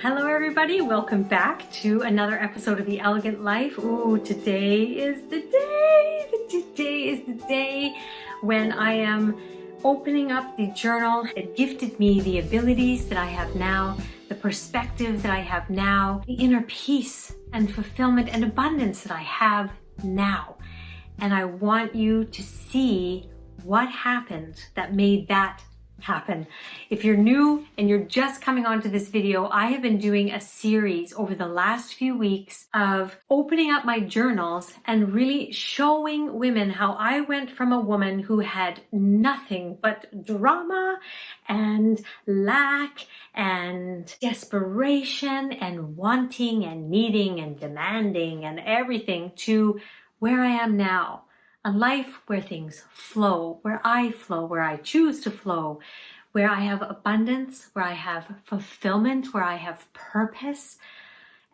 Hello everybody, welcome back to another episode of The Elegant Life. Ooh, today is the day when I am opening up the journal that gifted me the abilities that I have now, the perspective that I have now, the inner peace and fulfillment and abundance that I have now. And I want you to see what happened that made that happen. If you're new and you're just coming onto this video, I have been doing a series over the last few weeks of opening up my journals and really showing women how I went from a woman who had nothing but drama and lack and desperation and wanting and needing and demanding and everything to where I am now. A life where things flow, where I choose to flow, where I have abundance, where I have fulfillment, where I have purpose,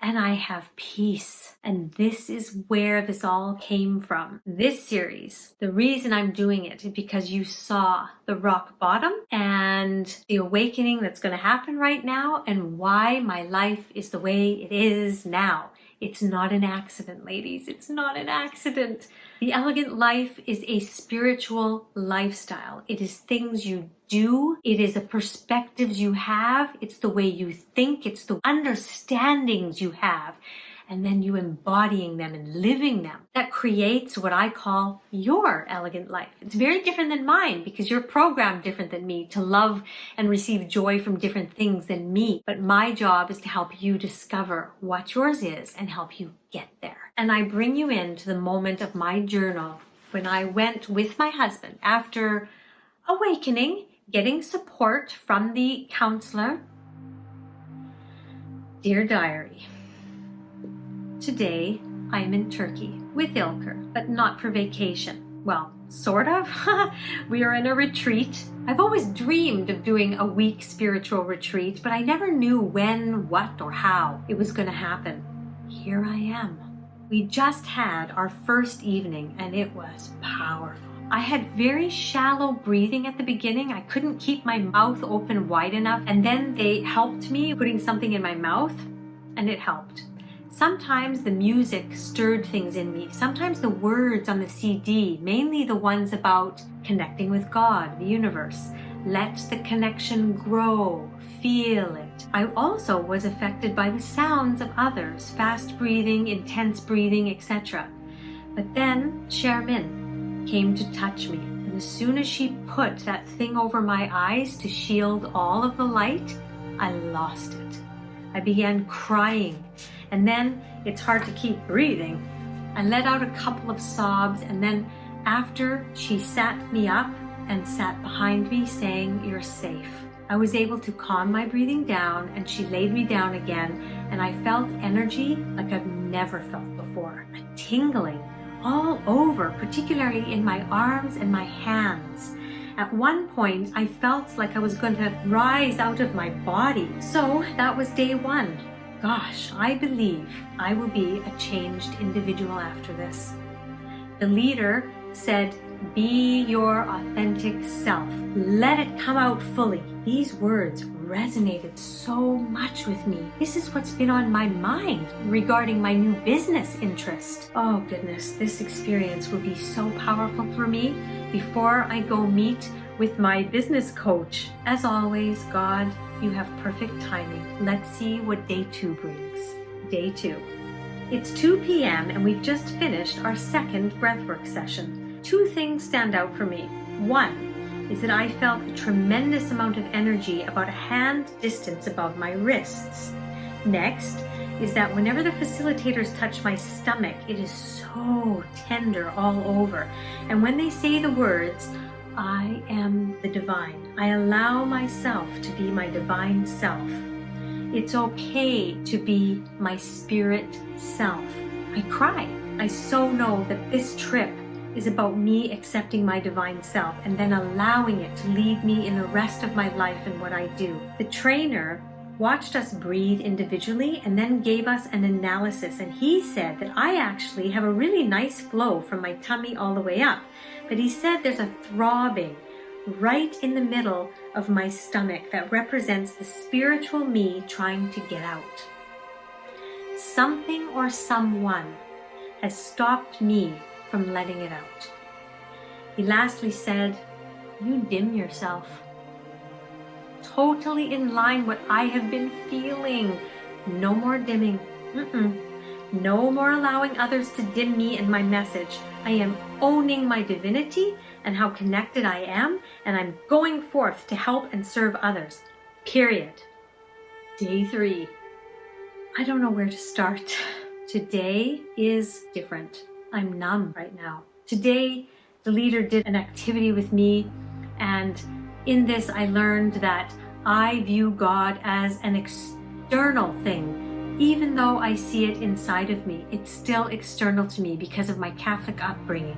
and I have peace. And this is where this all came from. This series, the reason I'm doing it is because you saw the rock bottom and the awakening that's going to happen right now and why my life is the way it is now. It's not an accident, ladies. It's not an accident. The Elegant Life is a spiritual lifestyle. It is things you do. It is the perspectives you have. It's the way you think. It's the understandings you have. And then you embodying them and living them. That creates what I call your elegant life. It's very different than mine because you're programmed different than me to love and receive joy from different things than me. But my job is to help you discover what yours is and help you get there. And I bring you into the moment of my journal when I went with my husband after awakening, getting support from the counselor. Dear diary, today I am in Turkey with Ilker, but not for vacation. Well, sort of. We are in a retreat. I've always dreamed of doing a week spiritual retreat, but I never knew when, what, or how it was going to happen. Here I am. We just had our first evening and it was powerful. I had very shallow breathing at the beginning. I couldn't keep my mouth open wide enough, and then they helped me putting something in my mouth and it helped. Sometimes the music stirred things in me. Sometimes the words on the CD, mainly the ones about connecting with God, the universe. Let the connection grow. Feel it. I also was affected by the sounds of others, fast breathing, intense breathing, etc. But then Shermin came to touch me. And as soon as she put that thing over my eyes to shield all of the light, I lost it. I began crying. And then it's hard to keep breathing. I let out a couple of sobs, and then after she sat me up and sat behind me saying, "You're safe," I was able to calm my breathing down, and she laid me down again, and I felt energy like I've never felt before. A tingling all over, particularly in my arms and my hands. At one point, I felt like I was going to rise out of my body. So that was day one. Gosh, I believe I will be a changed individual after this. The leader said, "Be your authentic self. Let it come out fully." These words resonated so much with me. This is what's been on my mind regarding my new business interest. Oh goodness, this experience will be so powerful for me before I go meet with my business coach. As always, God, you have perfect timing. Let's see what day 2 brings. Day 2. It's 2 p.m. and we've just finished our second breathwork session. 2 things stand out for me. One is that I felt a tremendous amount of energy about a hand distance above my wrists. Next is that whenever the facilitators touch my stomach, it is so tender all over. And when they say the words, "I am the divine," I allow myself to be my divine self. It's okay to be my spirit self. I cry. I so know that this trip is about me accepting my divine self and then allowing it to lead me in the rest of my life and what I do. The trainer watched us breathe individually and then gave us an analysis, and he said that I actually have a really nice flow from my tummy all the way up, but he said there's a throbbing right in the middle of my stomach that represents the spiritual me trying to get out. Something or someone has stopped me from letting it out. He lastly said, "You dim yourself." Totally in line what I have been feeling. No more dimming. No more allowing others to dim me and my message. I am owning my divinity and how connected I am, and I'm going forth to help and serve others. Period. Day 3. I don't know where to start. Today is different. I'm numb right now. Today, the leader did an activity with me, and in this I learned that I view God as an external thing. Even though I see it inside of me, it's still external to me because of my Catholic upbringing.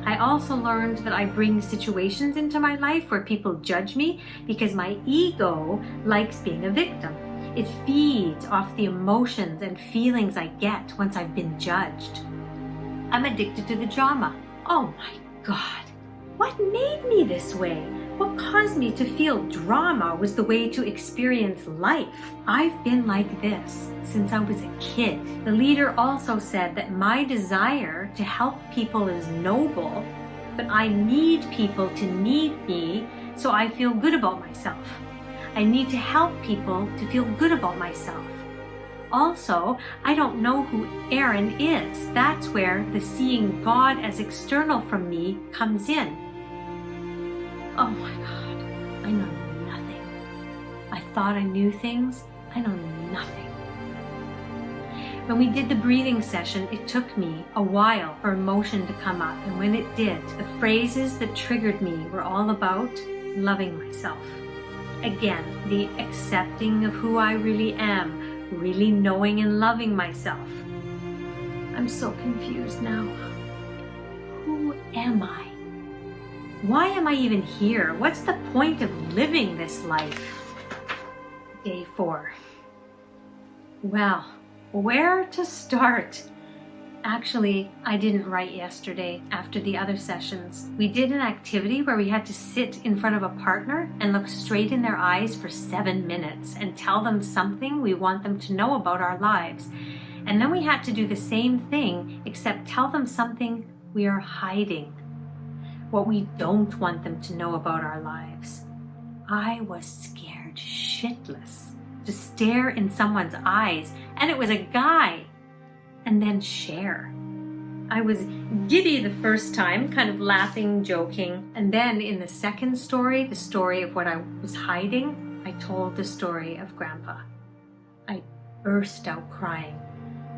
I also learned that I bring situations into my life where people judge me because my ego likes being a victim. It feeds off the emotions and feelings I get once I've been judged. I'm addicted to the drama. Oh my God. What made me this way? What caused me to feel drama was the way to experience life. I've been like this since I was a kid. The leader also said that my desire to help people is noble, but I need people to need me so I feel good about myself. I need to help people to feel good about myself. Also, I don't know who Erin is. That's where the seeing God as external from me comes in. Oh my God, I know nothing. I thought I knew things. I know nothing. When we did the breathing session, it took me a while for emotion to come up. And when it did, the phrases that triggered me were all about loving myself. Again, the accepting of who I really am, really knowing and loving myself. I'm so confused now. Who am I? Why am I even here? What's the point of living this life? Day 4. Well, where to start? Actually, I didn't write yesterday after the other sessions. We did an activity where we had to sit in front of a partner and look straight in their eyes for 7 minutes and tell them something we want them to know about our lives. And then we had to do the same thing, except tell them something we are hiding, what we don't want them to know about our lives. I was scared shitless to stare in someone's eyes, and it was a guy, and then share. I was giddy the first time, kind of laughing, joking, and then in the second story, the story of what I was hiding, I told the story of Grandpa. I burst out crying,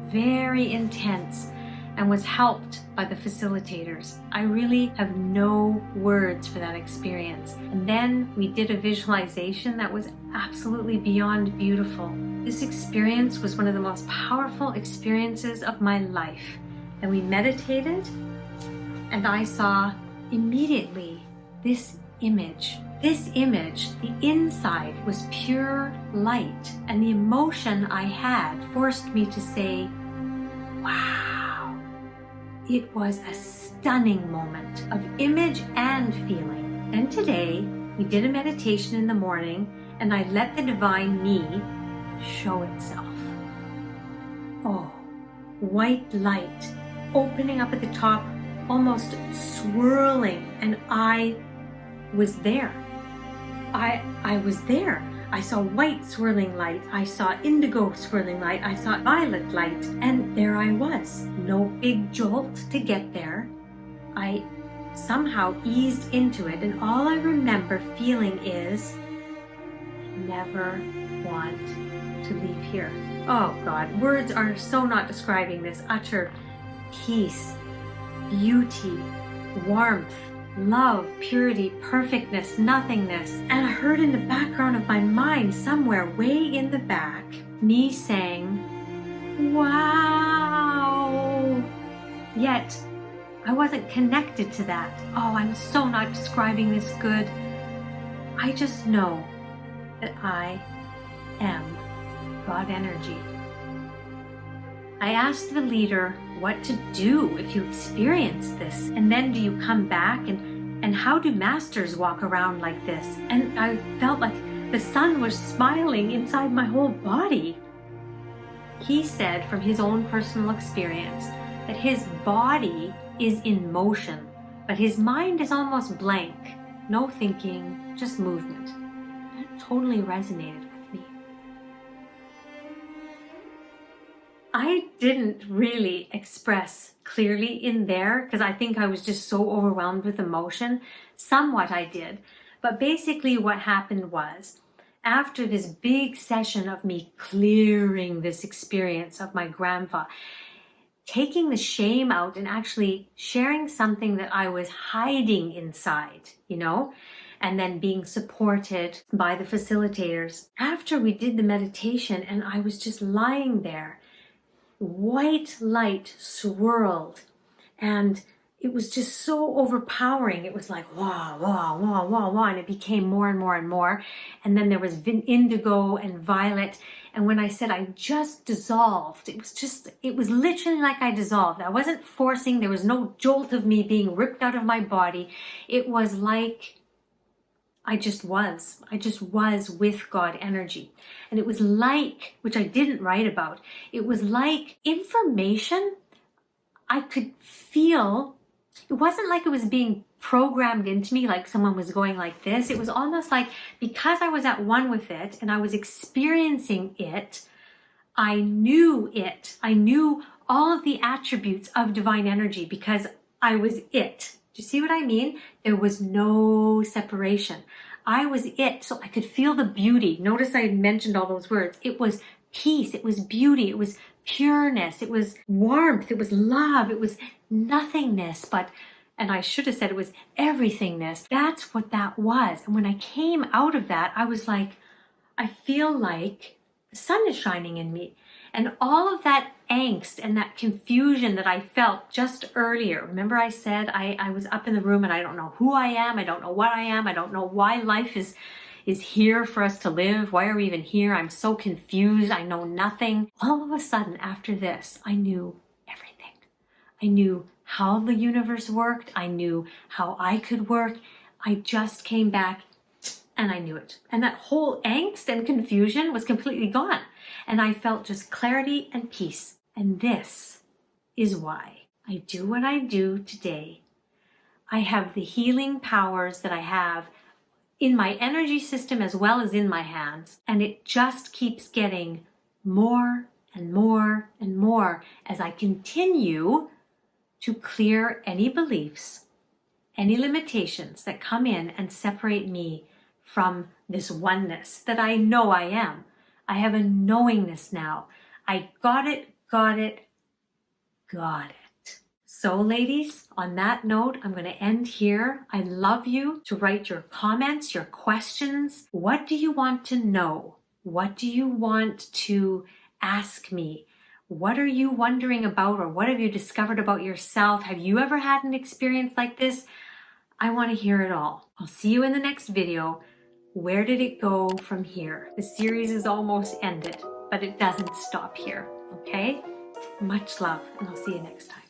very intense, and was helped by the facilitators. I really have no words for that experience. And then we did a visualization that was absolutely beyond beautiful. This experience was one of the most powerful experiences of my life. And we meditated, and I saw immediately this image. This image, the inside was pure light, and the emotion I had forced me to say, wow. It was a stunning moment of image and feeling. And today, we did a meditation in the morning, and I let the divine me show itself. Oh, white light opening up at the top, almost swirling, and I was there. I was there. I saw white swirling light, I saw indigo swirling light, I saw violet light, and there I was. No big jolt to get there. I somehow eased into it, and all I remember feeling is, I never want to leave here. Oh God, words are so not describing this utter peace, beauty, warmth, love, purity, perfectness, nothingness. And I heard in the background of my mind, somewhere way in the back, me saying, wow. Yet, I wasn't connected to that. Oh, I'm so not describing this good. I just know that I am God energy. I asked the leader what to do if you experience this, and then do you come back and And how do masters walk around like this? And I felt like the sun was smiling inside my whole body. He said from his own personal experience that his body is in motion, but his mind is almost blank. No thinking, just movement. That totally resonated with me. I didn't really express clearly in there because I think I was just so overwhelmed with emotion. Somewhat I did. But basically what happened was, after this big session of me clearing this experience of my grandpa, taking the shame out and actually sharing something that I was hiding inside, and then being supported by the facilitators. After we did the meditation and I was just lying there, white light swirled and it was just so overpowering. It was like, wow, wow, wow, wow, wow. And it became more and more and more. And then there was indigo and violet. And when I said I just dissolved, it was literally like I dissolved. I wasn't forcing. There was no jolt of me being ripped out of my body. It was like I just was with God energy. And it was like, which I didn't write about, it was like information I could feel. It wasn't like it was being programmed into me, like someone was going like this. It was almost like because I was at one with it and I was experiencing it, I knew it. I knew all of the attributes of divine energy because I was it. Do you see what I mean? There was no separation. I was it, so I could feel the beauty. Notice I had mentioned all those words. It was peace, it was beauty, it was pureness, it was warmth, it was love, it was nothingness, and I should have said it was everythingness. That's what that was. And when I came out of that, I was like, I feel like the sun is shining in me. And all of that angst and that confusion that I felt just earlier. Remember I said I was up in the room and I don't know who I am. I don't know what I am. I don't know why life is here for us to live. Why are we even here? I'm so confused. I know nothing. All of a sudden after this, I knew everything. I knew how the universe worked. I knew how I could work. I just came back and I knew it. And that whole angst and confusion was completely gone. And I felt just clarity and peace. And this is why I do what I do today. I have the healing powers that I have in my energy system as well as in my hands. And it just keeps getting more and more and more as I continue to clear any beliefs, any limitations that come in and separate me from this oneness that I know I am. I have a knowingness now. I got it. So ladies, on that note, I'm going to end here. I'd love you to write your comments, your questions. What do you want to know? What do you want to ask me? What are you wondering about, or what have you discovered about yourself? Have you ever had an experience like this? I want to hear it all. I'll see you in the next video. Where did it go from here? The series is almost ended, but it doesn't stop here, okay? Much love, and I'll see you next time.